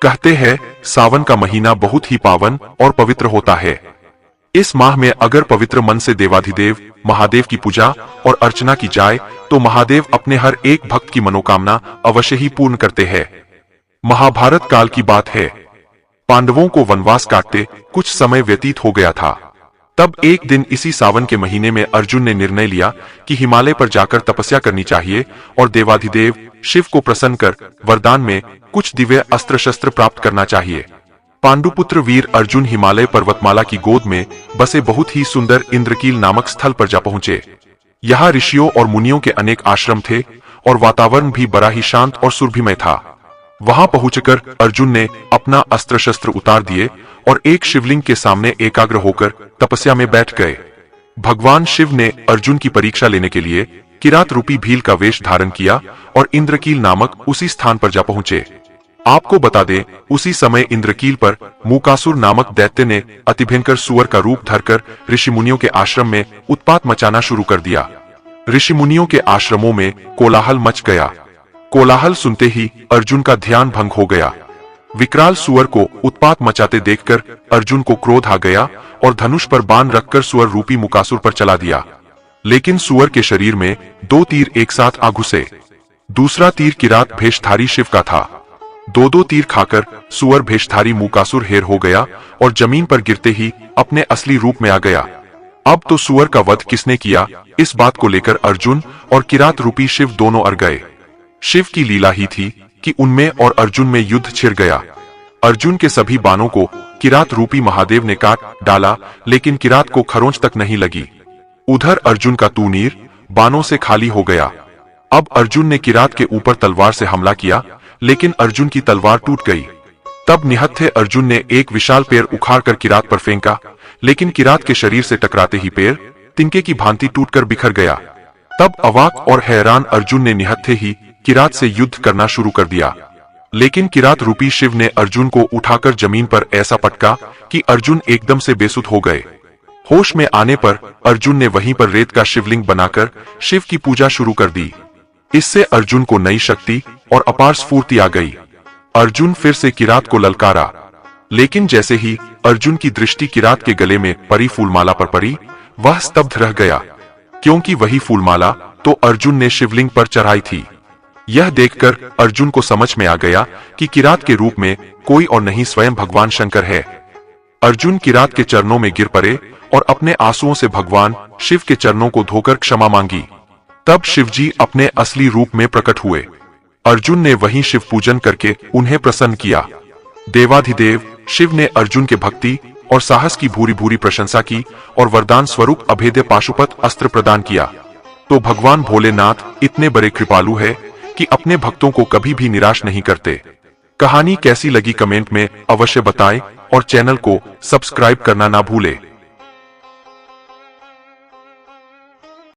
कहते हैं सावन का महीना बहुत ही पावन और पवित्र होता है। इस माह में अगर पवित्र मन से देवाधिदेव महादेव की पूजा और अर्चना की जाए तो महादेव अपने हर एक भक्त की मनोकामना अवश्य ही पूर्ण करते हैं। महाभारत काल की बात है। पांडवों को वनवास काटते कुछ समय व्यतीत हो गया था। तब एक दिन इसी सावन के महीने में अर्जुन ने निर्णय लिया कि हिमालय पर जाकर तपस्या करनी चाहिए और देवाधिदेव शिव को प्रसन्न कर वरदान में कुछ दिव्य अस्त्र शस्त्र प्राप्त करना चाहिए। पांडुपुत्र वीर अर्जुन हिमालय पर्वतमाला की गोद में बसे बहुत ही सुंदर इंद्रकील नामक स्थल पर जा पहुंचे। यहाँ ऋषियों और मुनियों के अनेक आश्रम थे और वातावरण भी बड़ा ही शांत और सुरभिमय था। वहां पहुंचकर अर्जुन ने अपना अस्त्र शस्त्र उतार दिए और एक शिवलिंग के सामने एकाग्र होकर तपस्या में बैठ गए। भगवान शिव ने अर्जुन की परीक्षा लेने के लिए किरात रूपी भील का वेश धारण किया और इंद्रकील नामक उसी स्थान पर जा पहुंचे। आपको बता दें, उसी समय इंद्रकील पर मूकासुर नामक दैत्य ने अतिभयंकर सुअर का रूप धरकर ऋषि मुनियों के आश्रम में उत्पात मचाना शुरू कर दिया। ऋषि मुनियों के आश्रमों में कोलाहल मच गया। कोलाहल सुनते ही अर्जुन का ध्यान भंग हो गया। विकराल सुअर को उत्पात मचाते देखकर अर्जुन को क्रोध आ गया और धनुष पर बाण रखकर सुअर रूपी मुकासुर पर चला दिया। लेकिन सुअर के शरीर में 2 तीर एक साथ आ घुसे। दूसरा तीर किरात भेषधारी शिव का था। 2 तीर खाकर सुअर भेषधारी मुकासुर हेर हो गया और जमीन पर गिरते ही अपने असली रूप में आ गया। अब तो सुअर का वध किसने किया, इस बात को लेकर अर्जुन और किरात रूपी शिव दोनों अड़ गए। शिव की लीला ही थी कि उनमें और अर्जुन में युद्ध छिड़ गया। अर्जुन के सभी बाणों को किरात रूपी महादेव ने काट डाला, लेकिन किरात को खरोंच तक नहीं लगी। उधर अर्जुन का तूनीर बाणों से खाली हो गया। अब अर्जुन ने किरात के ऊपर तलवार से हमला किया, लेकिन अर्जुन की तलवार टूट गई। तब निहत्थे अर्जुन ने एक विशाल पेड़ उखाड़कर किरात पर फेंका, लेकिन किरात के शरीर से टकराते ही पेड़ तिनके की भांति टूटकर बिखर गया। तब अवाक और हैरान अर्जुन ने निहत्थे ही किरात से युद्ध करना शुरू कर दिया। लेकिन किरात रूपी शिव ने अर्जुन को उठाकर जमीन पर ऐसा पटका कि अर्जुन एकदम से बेसुध हो गए। होश में आने पर अर्जुन ने वहीं पर रेत का शिवलिंग बनाकर शिव की पूजा शुरू कर दी। इससे अर्जुन को नई शक्ति और अपार स्फूर्ति आ गई। अर्जुन फिर से किरात को ललकारा, लेकिन जैसे ही अर्जुन की दृष्टि किरात के गले में परी फूलमाला पर पड़ी, वह स्तब्ध रह गया, क्योंकि वही फूलमाला तो अर्जुन ने शिवलिंग पर चढ़ाई थी। यह देखकर अर्जुन को समझ में आ गया कि किरात के रूप में कोई और नहीं स्वयं भगवान शंकर है। अर्जुन किरात के चरणों में गिर पड़े और अपने आंसुओं से भगवान शिव के चरणों को धोकर क्षमा मांगी। तब शिवजी अपने असली रूप में प्रकट हुए। अर्जुन ने वहीं शिव पूजन करके उन्हें प्रसन्न किया। देवाधिदेव शिव ने अर्जुन के भक्ति और साहस की भूरी भूरी प्रशंसा की और वरदान स्वरूप अभेद्य पाशुपत अस्त्र प्रदान किया। तो भगवान भोलेनाथ इतने बड़े कृपालु है कि अपने भक्तों को कभी भी निराश नहीं करते। कहानी कैसी लगी कमेंट में अवश्य बताएं और चैनल को सब्सक्राइब करना ना भूलें।